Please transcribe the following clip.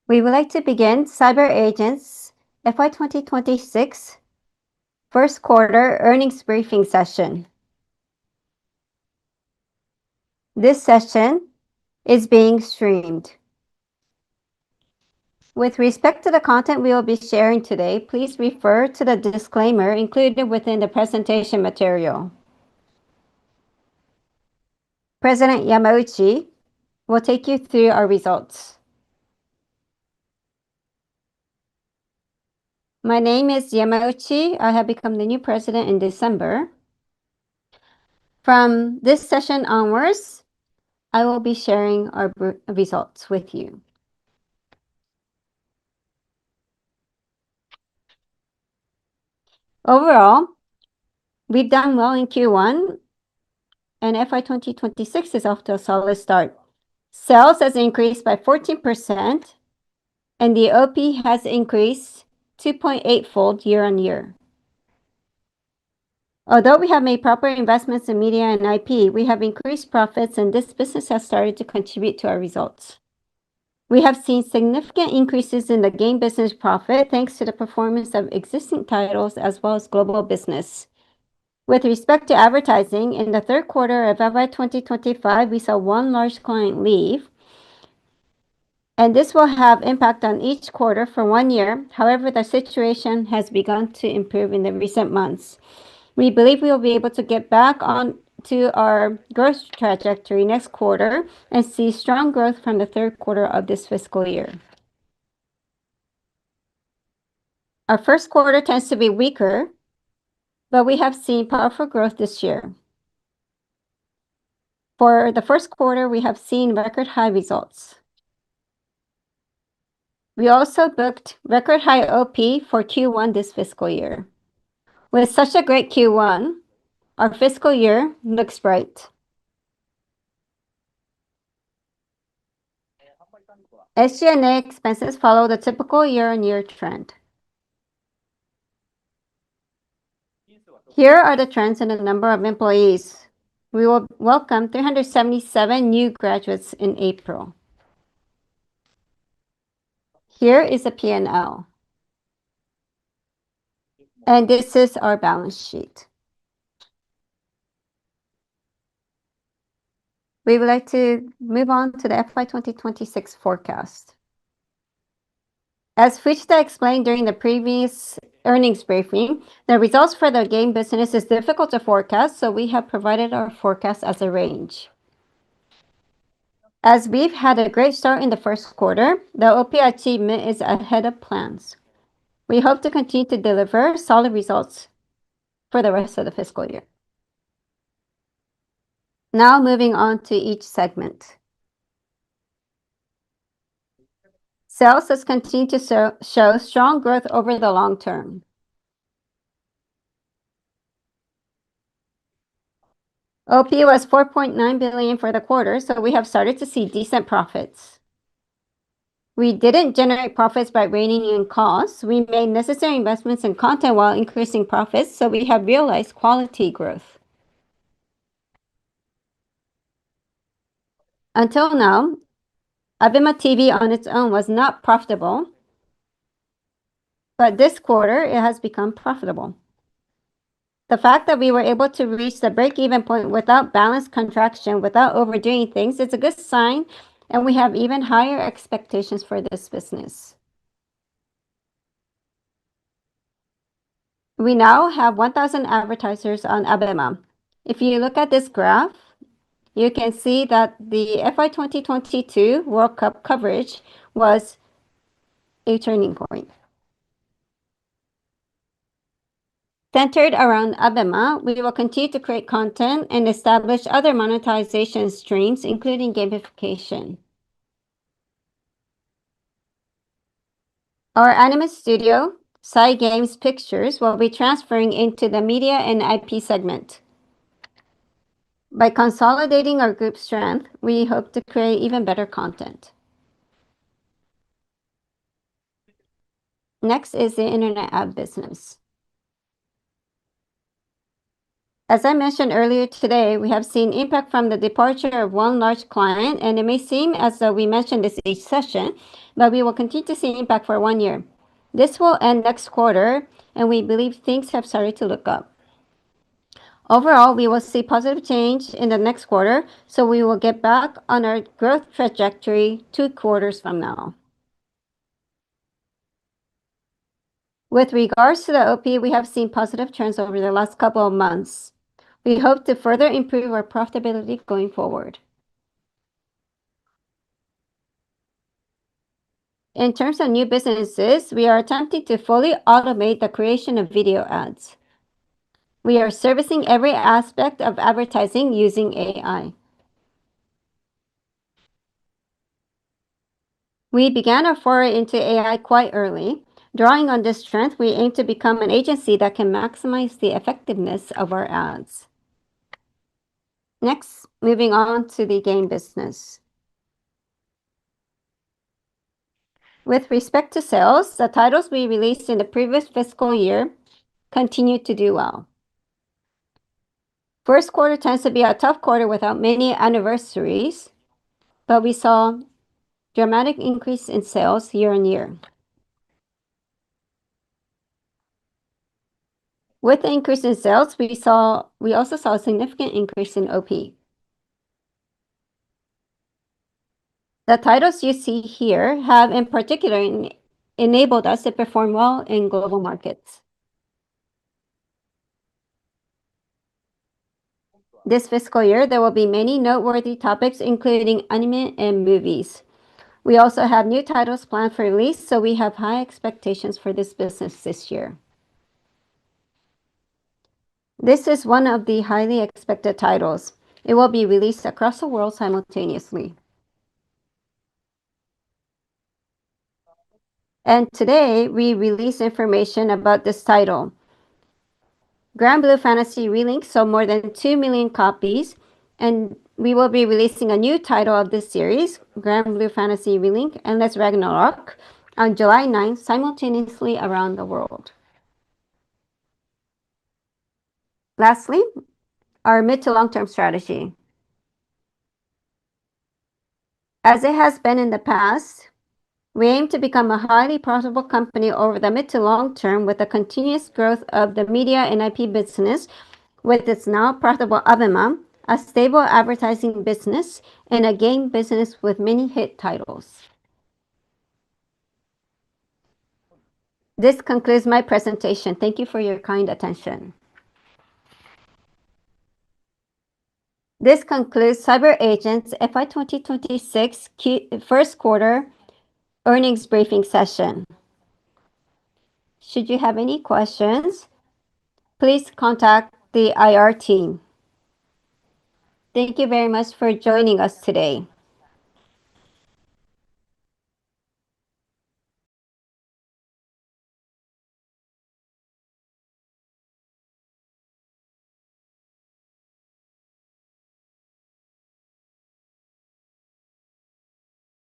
We would like to begin CyberAgent's FY2026 first quarter earnings briefing session. This session is being streamed. With respect to the content we will be sharing today, please refer to the disclaimer included within the presentation material. President Yamauchi will take you through our results. My name is Yamauchi. I have become the new president in December. From this session onwards, I will be sharing our results with you. Overall, we've done well in Q1, and FY2026 is off to a solid start. Sales has increased by 14%, and the OP has increased 2.8-fold year-on-year. Although we have made proper investments in media and IP, we have increased profits, and this business has started to contribute to our results. We have seen significant increases in the game business profit thanks to the performance of existing titles as well as global business. With respect to advertising, in the third quarter of FY2025, we saw one large client leave, and this will have impact on each quarter for 1 year. However, the situation has begun to improve in the recent months. We believe we will be able to get back on to our growth trajectory next quarter and see strong growth from the third quarter of this fiscal year. Our first quarter tends to be weaker, but we have seen powerful growth this year. For the first quarter, we have seen record high results. We also booked record high OP for Q1 this fiscal year. With such a great Q1, our fiscal year looks bright. SG&A expenses follow the typical year-on-year trend. Here are the trends in the number of employees. We will welcome 377 new graduates in April. Here is a P&L. And this is our balance sheet. We would like to move on to the FY2026 forecast. As Fujita explained during the previous earnings briefing, the results for the game business is difficult to forecast, so we have provided our forecast as a range. As we've had a great start in the first quarter, the OP achievement is ahead of plans. We hope to continue to deliver solid results for the rest of the fiscal year. Now moving on to each segment. Sales has continued to show strong growth over the long term. OP was 4.9 billion for the quarter, so we have started to see decent profits. We didn't generate profits by reining in costs. We made necessary investments in content while increasing profits, so we have realized quality growth. Until now, ABEMA TV on its own was not profitable, but this quarter it has become profitable. The fact that we were able to reach the break-even point without balance contraction, without overdoing things, is a good sign, and we have even higher expectations for this business. We now have 1,000 advertisers on ABEMA. If you look at this graph, you can see that the FY2022 World Cup coverage was a turning point. Centered around ABEMA, we will continue to create content and establish other monetization streams, including gamification. Our anime studio, Cygames Pictures, will be transferring into the media and IP segment. By consolidating our group strength, we hope to create even better content. Next is the internet ad business. As I mentioned earlier today, we have seen impact from the departure of one large client, and it may seem as though we mentioned this each session, but we will continue to see impact for 1 year. This will end next quarter, and we believe things have started to look up. Overall, we will see positive change in the next quarter, so we will get back on our growth trajectory 2 quarters from now. With regards to the OP, we have seen positive trends over the last couple of months. We hope to further improve our profitability going forward. In terms of new businesses, we are attempting to fully automate the creation of video ads. We are servicing every aspect of advertising using AI. We began our foray into AI quite early. Drawing on this strength, we aim to become an agency that can maximize the effectiveness of our ads. Next, moving on to the game business. With respect to sales, the titles we released in the previous fiscal year continued to do well. First quarter tends to be a tough quarter without many anniversaries, but we saw dramatic increase in sales year-on-year. With the increase in sales, we also saw a significant increase in OP. The titles you see here have in particular enabled us to perform well in global markets. This fiscal year, there will be many noteworthy topics, including anime and movies. We also have new titles planned for release, so we have high expectations for this business this year. This is one of the highly expected titles. It will be released across the world simultaneously. And today, we release information about this title. Granblue Fantasy Relink sold more than 2 million copies, and we will be releasing a new title of this series, Granblue Fantasy Relink Endless Ragnarok, on July 9th, simultaneously around the world. Lastly, our mid to long-term strategy. As it has been in the past, we aim to become a highly profitable company over the mid to long term with the continuous growth of the media and IP business, with its now profitable ABEMA, a stable advertising business, and a game business with many hit titles. This concludes my presentation. Thank you for your kind attention. This concludes CyberAgent's FY2026 first quarter earnings briefing session. Should you have any questions, please contact the IR team. Thank you very much for joining us today.